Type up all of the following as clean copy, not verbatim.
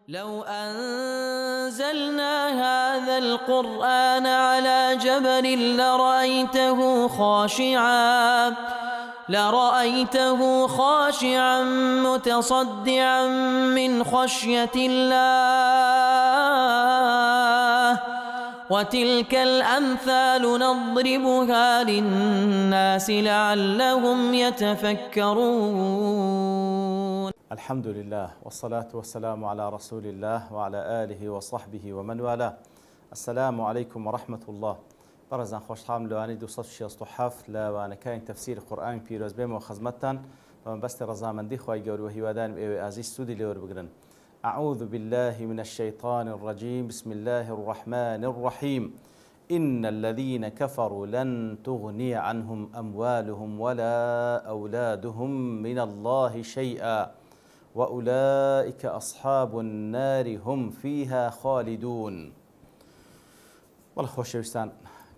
لو أنزلنا هذا القرآن على جبل لرأيته خاشعا متصدعا من خشية الله وتلك الأمثال نضربها للناس لعلهم يتفكرون. الحمد لله والصلاة والسلام على رسول الله وعلى آله وصحبه ومن والاه. السلام عليكم ورحمة الله. برزان خوشحال لوانی 267 لوانەکانی تەفسیر قورئانی پیرۆز بێمەوە خزمەتتان بەمەبەستی ڕەزامەندی خوای گەورە و هیوادارم ئێوە ئازیز سوودی لێوە بگرن. أعوذ بالله من الشيطان الرجيم بسم الله الرحمن الرحيم إن الذين كفروا لن تغني عنهم أموالهم ولا أولادهم من الله شيئا وأولئك أصحاب النار هم فيها خالدون. والله خۆشەویستان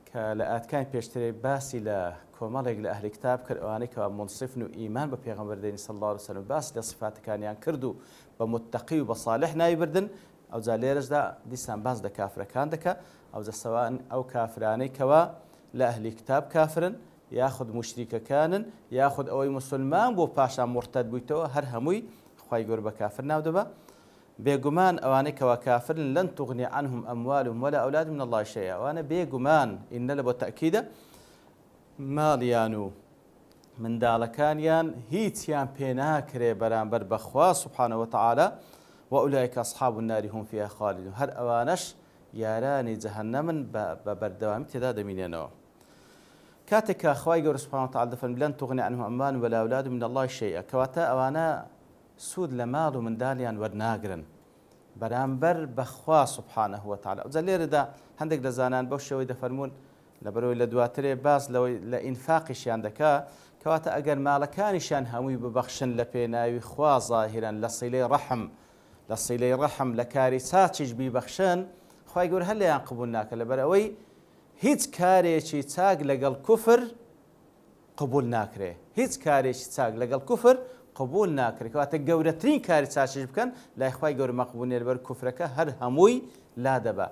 کە لە ئاەتەکانی پێشترێ باسی لە کۆمەڵێک لە ئەهلی کتاب کرد ئەوانەی کە منصفن و ئیمان بە پێغەمبەر دێنی صلی الله علیه وسلم باس لە صفاتەکانیان کرد و بە متەقی و بە صالح ناوی بردن. ئەوجا لێرەشدا دیسان باس لە کافرەکان دەکات ئەوجا سەواءن ئەو کافرانەی کەوا لە ئەهلی کتاب کافرن یاخود مشریکەکانن یاخود ئەوەی مسلمان بۆ پاشان مرتد بوویتەوە هەر هەمووی خوای گەورە بە کافر ناو دەبا. بێگومان ئەوانەی کەوا کافرن لن تغني عنهم أموالهم ولا أولادهم من الله شيئا. وأنا بێگومان ئینە لە بۆ تەکیدە ماڵیان و منداڵەکانیان هیچیان پێ ناکرێ بەرامبەر بەخوا سبحانه وتعالى وأولئك أصحاب النار هم فيها خالدون. هەر ئەوانەش یارانی جەهەنەمن بە بەردەوامی تێدا دەمینێنەوە. کاتێک کە خوای گەورە سبحانه وتعالى دەفەرمێ لن تغني عنهم أموالهم ولا أولادهم من الله شيئا کەواتە ئەوانە سود لە ماڵ و منداڵیان وەرناگرن بەرامبەر بەخوا سبحانه وتعالى. ئەوجا لێرەدا هەندێک لە زانان بەو شێوەی دەفەرمون لەبەرەوەی لە دواترێ باس لەوەی لە ئینفاقیشیان دەکا کەواتە ئەگەر ماڵەکانیشان هەمووی ببەخشن لە پێناوی خوا زاهیرەن لە سیلەی ڕەحم لە کاری چاچیش بیبەخشن خوای گەورە هەر لێیان قبول ناکە لەبەرەوەی هیچ کارێکی چاک لەگەڵ کوفر قبول ناکرێ. هیچ کارێکی چاک لەگەڵ کوفر قبول ناکرێت کەواتە گەورەترین کاری چاچیش بکەن لای خوای گەورە مەقبول نیە لەبەر کوفرەکە هەر هەمووی لا دەبا.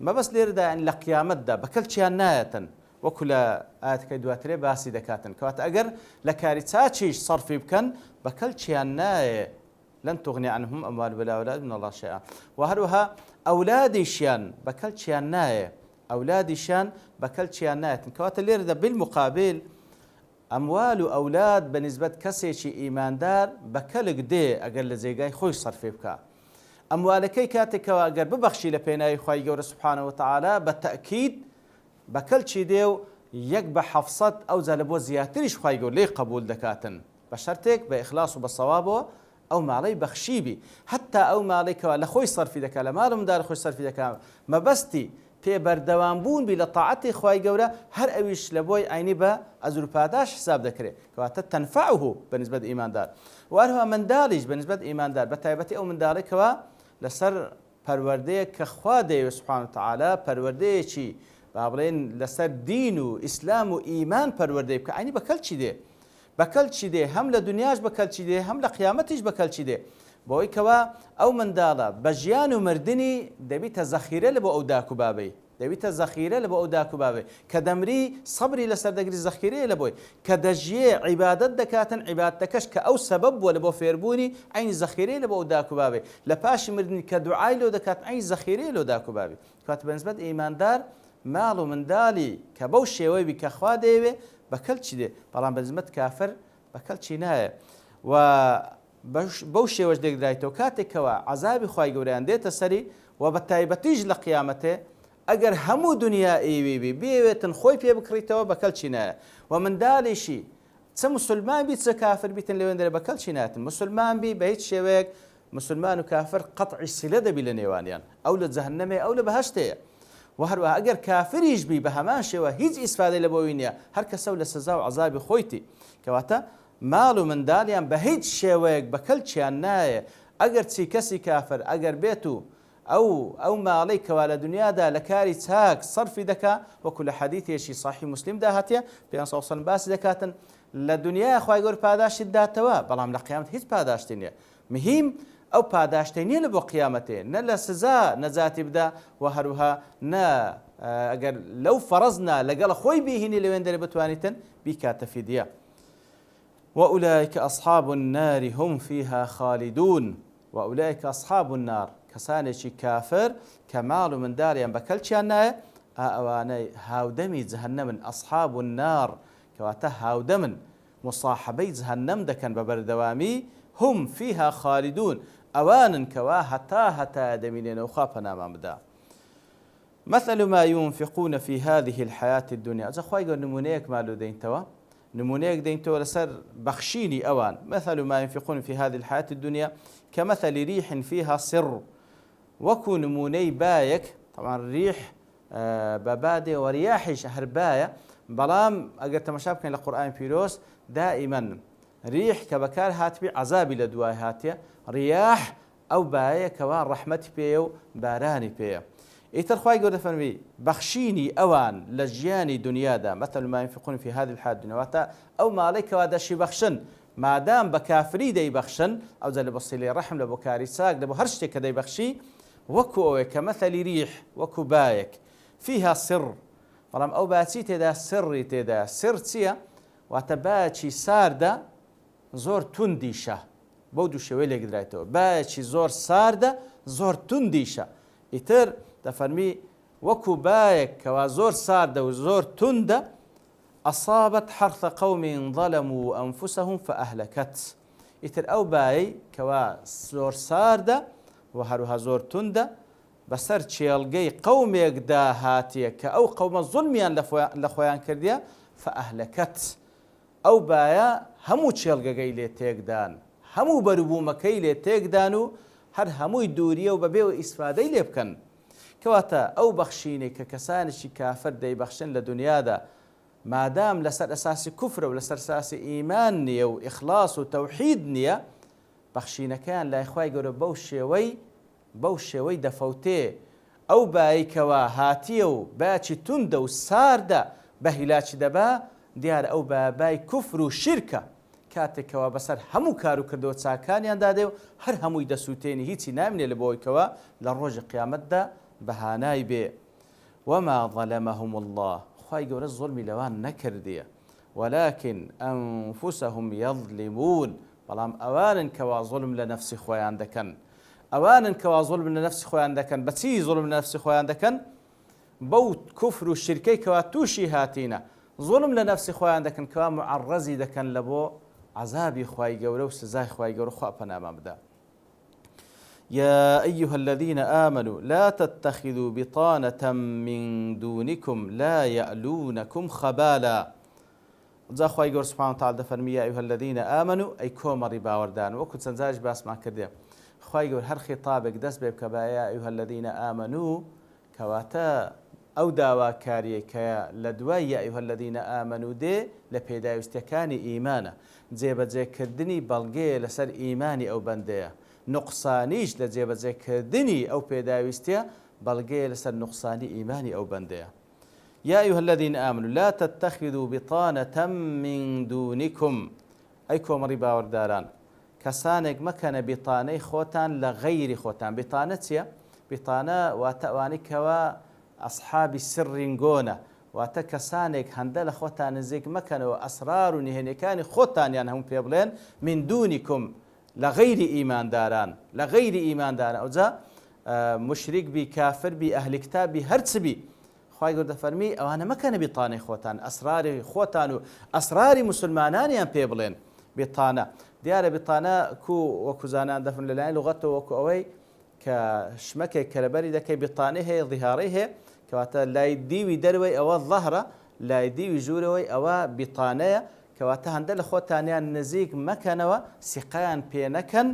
مەبەست لێرەدا لە قیامەتدا بەکەلچیان نایەتن وەکو لە ئاەتەکەی دواترێ باسی دەکاتن کەواتە ئەگەر لە کاری چاچیش سەرفی بکەن بەکەلچیان نایە لن تغني عنهم أموال ولا أولاد من الله شيئا. وهروها ئەولادیشیان بەکەلچیان نایە ئەولادیشیان بەکەلچیان نایەتن کەواتە لێرەدا بالمقابل ئەموال و ئەولاد بەنسبەت کەسێکی ئیماندار بەکەلک دێ ئەگەر لە جێگای خۆی سەرفێ بکە. ئەموالەکەی کاتێکەوە ئەگەر ببەخشی لە پێناوی خوای گەورە سبحانه وتعالى بە تەئکید بەکەلچی دێ و یەک بە 700 ئەوجا لە بۆ زیاتریش خوای گەورە لێی قبول دەکاتن بە شەرتێک بە ئیخلاس و بە سەوابەوە ئەو ماڵەی بەخشیبی حتا ئەو ماڵێکەوە لە خۆی سەرفی دەکات لە ماڵ و منداڵ خۆی سەرفی دەکات مەبەستی پێ بەردەوام بوون بی لە تاعەتی خوای گەورە هەر ئەویش لە بۆی عینی بە ئەجر و پاداش حساب دەکرێت کەواتە تەنفعه بەنسبەت ئیماندار. وهروها منداڵیش بەنسبەت ئیماندار بە تایبەتی ئەو منداڵێکەوە لەسەر پەروەردەیەک کە خوا دەیەوێت سبحانه وتعالى پەروەردەیەکی با بڵێن لەسەر دین و ئیسلام و ئیمان پەروەردەی بکە عینی بەکەلچی دێ هەم لە دنیاش بەکەلچی دێ هەم لە قیامەتیش بەکەلچی دێ بۆی کەوا ئەو منداڵە بە ژیان و مردنی دەبیتە زەخیرە لە بۆ ئەو داک و بابەی دەبیتە زەخیرە لە بۆ ئەو داک و بابێ کە دەمری سەبری لەسەر دەگری زەخیرەیە لە بۆی کە دەژیێ عیبادەت دەکاتن عیبادەتەکەش کە ئەو سەبەب بووە لە بۆ فێربوونی عینی زەخیرەیە لە بۆ ئەو داک و بابێ لە پاشی مردنی کە دوعای لۆ دەکات عینی زەخیرەیە لۆ داک و بابێ. کەواتە بەنسبەت ئیماندار ماڵ و منداڵی کە بەو شێوەی بی کە خوا دەیەوێ بەکەلچی دێ بەڵام بەنسبەت کافر بەکەلچی نایە و بەو شێوەش دەگرایتەوە کاتێکەوە عەزابی خوای گەورەیان دێتە سەری و بە تایبەتیش لە قیامەتێ ئەگەر هەموو دنیا ئێوێبی بێوێتن خۆی پێ بکڕیتەوە بەکەلچی نایە و منداڵیشی چە مسلمان بی چە کافر بیتن لەوێندەرە بەکەلچی نایەتن مسلمان بی بە هیچ شێوەیەک مسلمان و کافر قەطعی سیلە دەبی لە نێوانیان ئەو لە جەهەنەمێ ئەو لە بەهەشتەیە و هەروەها ئەگەر کافریش بی بە هەمان شێوە هیچ ئیسفادەی لە بۆی نییە هەر کەسە لە سزا و عەزابی خۆیتی کەواتە ماڵ و منداڵیان بە هیچ شێوەیەک بەکەلچیان نایە ئەگەر چی کەسی کافر ئەگەر بێت و ئەو ماڵەی کەوا لە دنیادا لە کاری چاک سەرفی دەکا وەکو لە حەدیثێکی صحیح مسلمدا هاتیە پێغەمبەر صلی الله علیه و سلم باسی دەکاتن لە دنیا خوای گەورە پاداشی داتەوە بەڵام لە قیامەت هیچ پاداشتی نییە. مهم ئەو پاداشتەی نییە لە بۆ قیامەتێ نە لە سزا نەجاتی بدا و هەروها نە ئەگەر لەو فەرەزنا لەگەڵ خۆی بێهینی لەوێن دەرێ بتوانیتن بیکاتە فیدیە. وأولئك أصحاب النار هم فيها خالدون وأولئك أصحاب النار كسانشي كافر كمال من داريان بكلشان نايا أواني هاودمي جهنم أصحاب النار كواتا هاودمن مصاحبي جهنم دكن ببردوامي هم فيها خالدون أوانا كوا هتا دمينين وخافنا مامدا. مثل ما ينفقون في هذه الحياة الدنيا إذا خواهي قول نمونيك مالو دين توا نمونيك دين توا لسر بخشيني أوان مثل ما ينفقون في هذه الحياة الدنيا كمثل ريح فيها سر وكو نموني بايك طبعا ريح ببادي ورياحي شهر باية بلام أقر تمشابك للقرآن فيروس دائما ريح كبكار هاتبي عذابي لدواي هاتيا رياح أو باية كوان رحمتي بيو باراني بيو ئیتر خوای گەورە فەرمی بەخشینی ئەوان لە ژیانی دنیادا مثل ما ينفقون في هذه الحياة الدنيا واتە ئەو ماڵەی کەوا دەشی بەخشن مادام بە کافری دەیبەخشن ئەو جا لە بۆ سیلەی ڕەحم لە بۆ کاری چاک لە بۆ هەر شتێک کە دەیبەخشی وەکو ئەوەیە کە مەثەلی ریح وەکو بایەک فيها سر بەڵام ئەو باچی تێدا سڕی تێدا سر چییە؟ واتە باچی ساردە زۆر توندیشە بەو دوو شێوەی لێگدرایەوە باچی زۆر ساردە زۆر توندیشە ئیتر دەفەرمی وەکو باەک کەوا زۆر ساردە و زۆر توندە ئەصابەت حەرثە قەومین ظەلەموا ئەنفوسەهم فەئەهلەکەت ئیتر ئەو بایەی کەوا زۆر ساردە و هەروها زۆر توندە بەسەر چێڵگەی قەومێکدا هاتیە کە ئەو قەومە زوڵمیان لە خۆیان کردیە فەئەهلەکەت ئەو بایە هەموو چێڵگەکەی لێ تێکدان هەموو بەروبوومەکەی لێ تێکدان و هەر هەمووی دووریە و بەبێ و ئیسفادەی لێ بکەن کەواتە ئەو بەخشینەی کە کەسانێکی کافر دەیبەخشن لە دنیادا مادام لەسەر ئەساسی کوفرە و لەسەر ئەساسی ئیمان نییە و ئیخلاص و تەوحید نییە بەخشینەکەیان لای خوای گەورە بەو شێوەی دەفەوتێ ئەو بایکەوە هاتیە و باچی توندە و ساردە بە هیلاکی دەبا دیارە ئەو بای کوفر و شیرکە کاتێکەوە بەسەر هەموو کار و کردەوە چاکانیان دادێ و هەر هەمووی دەسووتێنی هیچی نامێنێ لە بۆیکەوە لە ڕۆژی قیامەتدا بەهانای بێ وما ظلمهم الله خوای گەورە زوڵمی لەوان نەکردیە ولكن أنفسهم يظلمون بەڵام ئەوانن کەوا زوڵم لە نەفسی خۆیان دەکەن ئەوانن کەوا زوڵم لە نەفسی خۆیان دەکەن بەچی زوڵم لە نەفسی خۆیان دەکەن بەو کوفر و شیرکەی کەوا تووشی هاتینە زوڵم لە نەفسی خۆیان دەکەن کەوا معەڕەزی دەکەن لە بۆ عذابی خوای گەورە و سزای خوای گەورە خوا پەنامان بدا. يا أيها الذين آمنوا لا تتخذوا بطانة من دونكم لا يألونكم خبالا جا خوای گەورە سبحانه وتعالى دەفەرمی يا أيها الذين آمنوا ئەی کۆمەڕی باوەڕدان وەکو چەند جاریش باسمان کردێ خوای گەورە هەر خیتابێک دەست بێ بکە بە يا أيها الذين آمنوا کەواتە ئەو داواکاریە کە لە دوای یا ئەیها الذین ئامنوا دێ لە پێداویستەکانی ئیمانە جێبەجێکردنی بەڵگەیە لەسەر ئیمانی ئەو بەندەیە نوقسانیش لە جێبەجێکردنی ئەو پێداویستیە بەڵگەیە لەسەر نوقسانی ئیمانی ئەو بەندەیە یا ئەیها الذین ئامنوا لا تتخذوا بطانة من دونكم ئەی کۆمەڕی باوەڕداران کەسانێک مەکەنە بیتانەی خۆتان لە غەیری خۆتان بیتانە چییە؟ بیتانە واتە ئەوانەی کەوا ئەصحابی سڕینگۆنە واتە کەسانێک هەندە لە خۆتان نزیک مەکەنەوە ئەسرار و نهێنیەکانی خۆتانیان هەموو پێ بڵێن من دونیکم لە غەیری ئیمانداران لە غەیری ئیمانداران ئەوجا مشریک بی کافر بی ئەهلی کتاب بی هەرچ بی خوای گەورە دەفەرمی ئەوانە مەکەنە بیتانەی خۆتان ئەسراری خۆتان و ئەسراری موسڵمانانیان پێ بڵێن بیتانە دیارە بیتانە وەکو زانان دەفن لەلایەن لوغەتەوە وەکو ئەوەی کە شمەکێک کەرەبەری دەکەی بیتانەی هەیە ظیهارەی هەیە کەواتە لای دیوی دەروەی ئەوە ظەهرە لای دیوی ژوورەوەی ئەوە بیتانەیە کەواتە هەندە لە خۆتانیان نزیک مەکەنەوە سیقەیان پێ نەکەن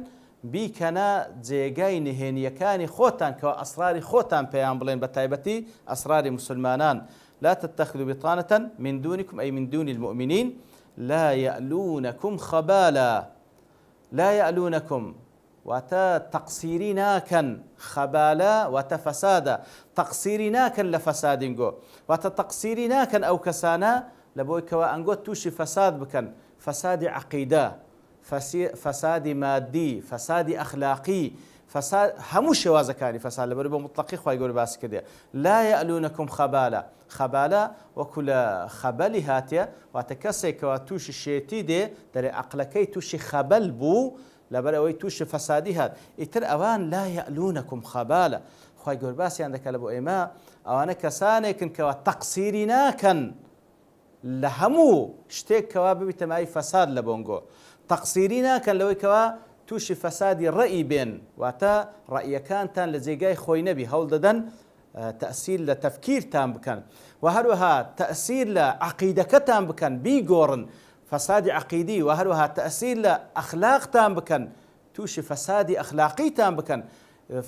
بیکەنە جێگای نهێنیەکانی خۆتان کەوا ئەسراری خۆتان پێیان بڵێن بە تایبەتی ئەسراری مسلمانان لا تتخذوا بطانة من دونكم أي من دون المؤمنين لا يألونكم خبالا لا يألونكم واتە تەقسیری ناکەن خەبالە واتە فەسادە تەقسیری ناکەن لە فەسادینگۆ واتە تەقسیری ناکەن ئەو کەسانە لە بۆی کەوە ئەنگۆ تووشی فەساد بکەن فەسادی عەقیدە فەسادی مادی، فەسادی ئەخلاقی، هەموو شێوازەکانی فەساد لەبەر بە مطلقی خوای گەورە باسی کردێ. لا یەئلونەکم خەبالە. خەبالە وەکو لە خەبەلی هاتیە، واتە کەسێکەوە تووشی شێتی دێ دەرێ عەقلەکەی تووشی خەبەل بوو لەبەر ئەوەی تووشی فەسادی هات. ئیتر ئەوان لا یەئلونەکم خەبالە. خوای گەورە باسییان دەکات لە بۆ ئێمە ئەوانە کەسانێکن کەەوە تەقسیری ناکەن لە هەموو شتێکەوە ببیتە مای فەساد لە بۆنگۆ. تەقسیری ناکەن لەوەی کەوە تووشی فەسادی ڕەئی بێن، واتە ڕەئیەکانتان لە جێگای خۆی نەبی، هەوڵ دەدەن تەئسیر لە تەفکیرتان بکەن و هەروەها تەئسیر لە عەقیدەکەتان بکەن، بیگۆڕن فەسادی عەقیدی، و هەروەها تەئسیر لە ئەخلاقتان بکەن، تووشی فەسادی ئەخلاقیتان بکەن،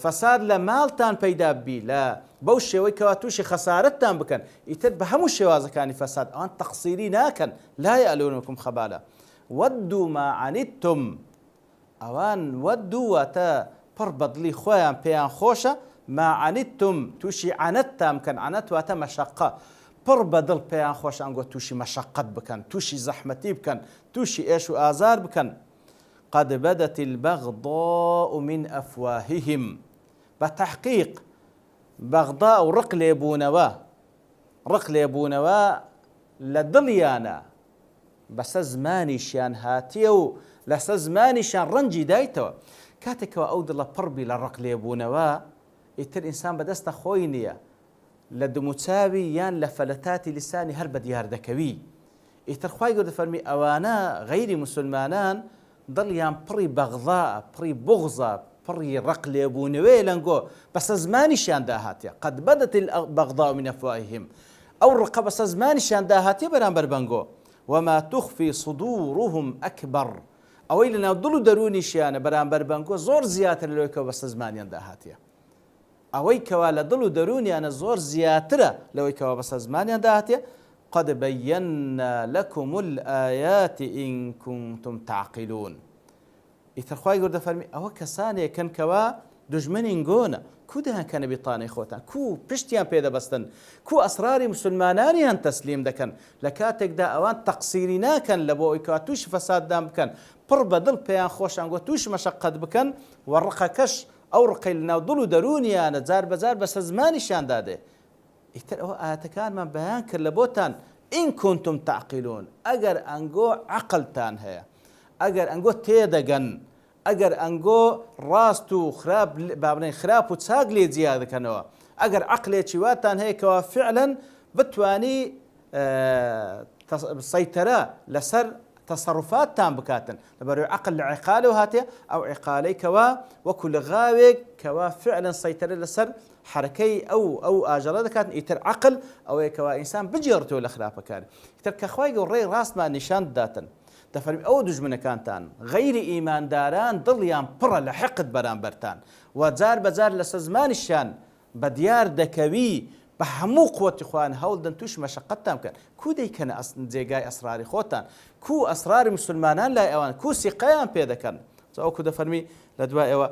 فەساد لە ماڵتان پەیدا بی لە بەو شێوەی کەوا تووشی خەسارەتتان بکەن. ئیتر بە هەموو شێوازەکانی فەساد ئەوان تەقسیری ناکەن. لا یەئلونەکم خەبالە وەدوا ما عەنیتتم. ئەوان وەدوا واتە پڕ بەدڵی خۆیان پێیان خۆشە، ما عەنیتتم تووشی عەنەتتان بکەن. عەنەت واتە مەشەقە. پڕ بەدڵ پێیان خۆش ئەنگۆ تووشی مەشەقەت بکەن، تووشی زەحمەتی بکەن، تووشی ئێش و ئازار بکەن. قد بدت البغضاء من أفواههم. بتحقيق بغضاء ڕق لێبوونەوە لە دڵیانە، بەسە زمانیشیان هاتیە و لەسە زمانیشیان ڕەنجی دایتەوە. کاتێکەوە ئەو دڵە پڕبی لە ڕق لێبوونەوە، ئیتر ئینسان بەدەستە خۆی نییە لە دموچاوی یان لە فەلەتاتی لیسانی هەر بە دیار دەکەوی. ئیتر خوای گەورە دەفەرمی ئەوانە غەیری موسڵمانان دڵیان پڕی بەغضا، پڕی بوغزە، پڕی ڕق لێبوونەوەی لەنگۆ، بەسە زمانیشیان داهاتێ. قد بدت البغضاء من أفواههم. ئەو ڕقە بەسە زمانیشیان داهاتێ بەرامبەر بەنگۆ. وما تخفي صدورهم أكبر. ئەوەی لە ناو دڵ و دەرونیشیانە بەرامبەر بەنگۆ زۆر زیاتر لەوەی کەوە بەسە زمانیان داهاتێ. ئەوەی کەوا لە دڵ و دەرونیانە زۆر زیاترە لەوەی کەوا بەسە زمانیان داهاتێ. قد بينا لكم الآيات إن كنتم تعقلون. ئیتر خوای گەورە دەفەرمی ئەوە کەسانێکن کەوا دژمنین گۆنە، کو دەیانکەنە بیتانەی خۆتان، کو پشتیان پێدەبەستن، کو ئەسراری موسڵمانانیان تەسلیم دەکەن، لە کاتێکدا ئەوان تەقسیری ناکەن لە بۆ ئەوی کەوا تووشی فەساددان بکەن، پڕ بەدڵ پێیان خۆشیان گۆ تووشی مەشەقەت بکەن، و ڕقەکەش ئەو ڕقەی لە ناو دڵ و دەرونیانە جار بەجار بەسە زمانیشیان دادێ. ئیتر ئەوە ئاەتەکانمان بەیان کرد لە بۆتان ئین کونتم تعقیلون. ئەگەر ئەنگۆ عەقڵتان هەیە، ئەگەر ئەنگۆ تێدەگەن، ئەگەر ئەنگۆ ڕاست و خراپ بابنەی خراپ و چاک لێ جیا دەکەنەوە، ئەگەر عەقلێکی واتان هەیە کەوا فعلەن بتوانی سەیتەرە لەسەر تەسەڕوفاتتان بکاتن، لەبەرەوەی عەقل لە عیقالەوە هاتێ، ئەو عیقالەی کەوا وەکو لە غاوێک کەوا فعلەن سەیتەرە لەسەر حرەکەی ئەو ئاژەڵە دەکاتن. ئیتر عەقل ئەوەیە کەوا ئینسان بجێڕتەوە لە خراپەکانی. ئیتر کە خوای گەورە ڕێی ڕاستمان نیشان داداتن، دەفەرمی ئەو دژمنەکانتان غەیری ئیمانداران دڵیان پڕە لە حقد بەرامبەرتان، و جار بەجار لەسەر زمانیشیان بە دیار دەکەوی، بە هەموو قووەتی خۆیان هەوڵدەن تووش مەشەقەتتان بکەن. کو دەیکەنە جێگای ئەسراری خۆتان، کو ئەسراری موسڵمانان لای ئەوان، کو سیقەیان پێ دەکەن. ئەوکو دەفەرمی لە دوای ئەوە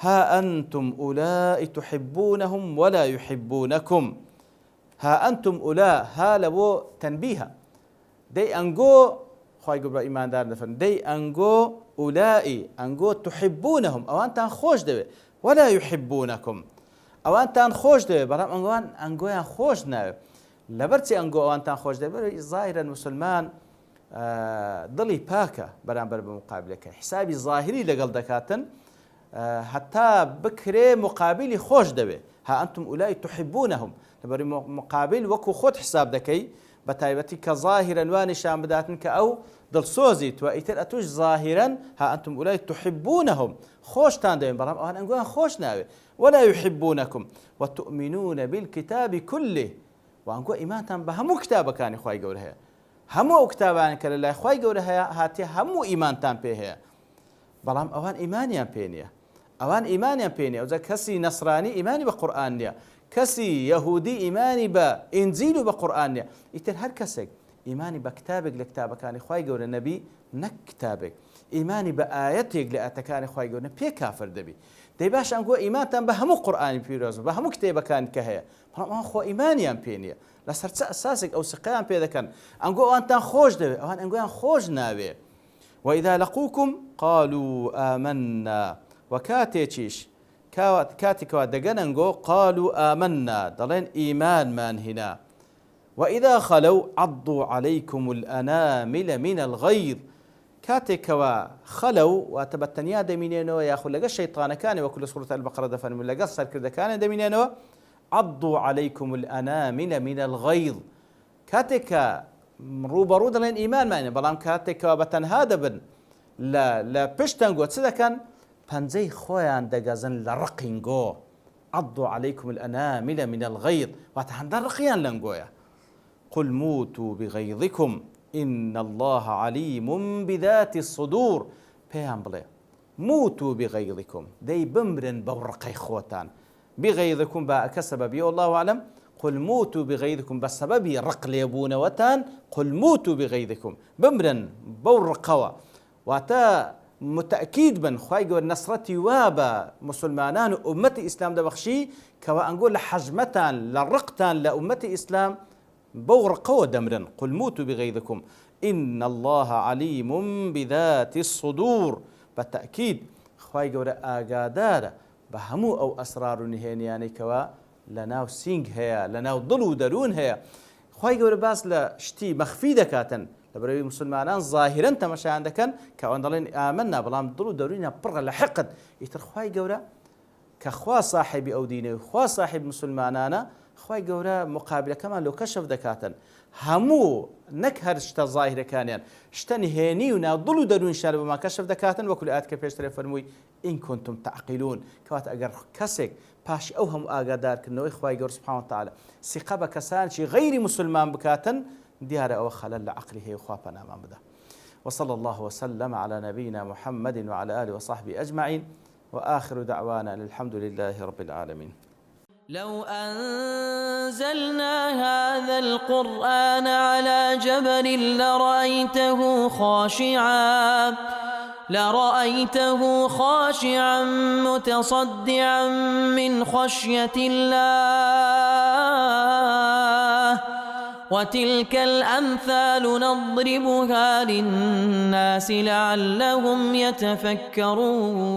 ها أنتم أولئك تحبونهم ولا يحبونكم. ها أنتم أولئك، ها لبو تنبيها دەی ئەنگۆ خوای گەورە ئیماندار دەفەرمێ دەی ئەنگۆ ئولایی ئەنگۆ تحبونهم، ئەوانتان خۆش دەوێت، ولا يحبونكم، ئەوانتان خۆش دەوێت، بەڵام ئەنگۆیان ئەنگۆیان خۆش ناوێت. لەبەرچی ئەنگۆ ئەوانتان خۆش دەوێت، ظاهرەن موسڵمان دڵی پاکە بەرامبەر بە مقابلەکە، حسابی ظاهری لەگەڵ دەکاتن، هەتا بکرێ مقابلی خۆش دەوێت. ها ئەنتم ئولایی تحبونهم، لەبەری مقابل وەکو خۆت حساب دەکەی، بە تایبەتی کە ظاهرەن وانیشان بداتن کە ئەو دڵسۆزی تو، ئیتر ئەتوش ظاهرەن ها ئەنتم ئولایی تحبونهم، خۆشتان دەوێن، بەڵام ئەوان ئەنگۆیان خۆش ناوێت. ولا يحبونكم وتؤمنون بالكتاب كله. وأنكو إيمانتان بهمو كتابكاني خواي قوله هيا، همو كتابان كلا لا خواي قوله هيا هاتي همو إيمانتان بيه هيا، بلام أوان إيمانيان بينيا، أوان إيمانيان بينيا. وإذا كسي نصراني إيماني بقرآنيا، كسي يهودي إيماني بإنجيل وبقرآنيا، يتر هر كسك إيماني بكتابك لكتابكاني خواي قوله النبي نكتابك، إيماني بآياتك لأتكاني خواي قوله بيه كافر دبي. دەی باش ئەنگۆ ئیمانتان بە هەموو قورئانی پیرۆز بە هەموو کتێبەکان کە هەیە، بەڵام ئەوان خۆ ئیمانیان پێ نییە، لەسەر چ ئەساسێک ئەو سقیان پێ دەکەن، ئەنگۆ ئەوانتان خۆش دەوێت، ئەوان ئەنگۆیان خۆش ناوێ. وإذا لقوكم قالوا آمنا وكاتيشيش كاتكوا دقننجو قالوا آمنا دلين إيمان من هنا وإذا خلوا عضوا عليكم الأنامل من الغيظ كاتكوا خلوا وتبتنيا دمينينو ياخذ لقى الشيطان كان وكل سورة البقرة دفن من لقى الصر كذا كان دمينينو عضوا عليكم الأنامل من الغيظ كاتك روبرو دلين إيمان معنى بلام كاتك بتنهاد بن لا بشتنجو تسدا كان بنزي خويان دجازن لرقينجو عضوا عليكم الأنامل من الغيظ وتحندر رقيان لنجويا قل موتوا بغيظكم إن الله عليم بذات الصدور بيان بلي موتوا بغيظكم دي بمرن بورقي خوتان بغيظكم با كسبب والله أعلم قل موتوا بغيظكم بسبب رق ليبون وتان قل موتوا بغيظكم بمرن بورقوا واتا متأكيد بن خوايق النصرة وابا مسلمانان أمتي إسلام دبخشي كوا أنقول لحجمتان لرقتان لأمتي إسلام بورقوا دمرا قل موتوا بغيظكم إن الله عليم بذات الصدور بالتأكيد خوايق آقادار بهمو أو أسرار نهينياني كوا لناو سينغ هيا لناو ضلو درون هيا خوايق باس لشتي مخفي دكاتن لبروي مسلمانان ظاهرا تمشى عندكن كأن ضلين آمنا بلام ضلو درون بر لحقد يترخواي جورا كخوا صاحب أو دينه خوا صاحب مسلمانانا خواي جورا مقابلة كمان لو كشف دكاتن همو نكهر شتا ظاهرة كانيان شتا نهيني ونا ضلو درون شارب ما كشف دكاتن وكل آيات كيف يشتري فرموي إن كنتم تعقلون كوات أجر كسك باش أوهم آقادار كنو إخواي جور سبحانه وتعالى سقابة كسان شي غير مسلمان بكاتن ديار أو خلل عقله وخوابنا ما بدا وصلى الله وسلم على نبينا محمد وعلى آله وصحبه أجمعين وآخر دعوانا الحمد لله رب العالمين. لو أنزلنا هذا القرآن على جبل لرأيته خاشعا متصدعا من خشية الله وتلك الأمثال نضربها للناس لعلهم يتفكرون.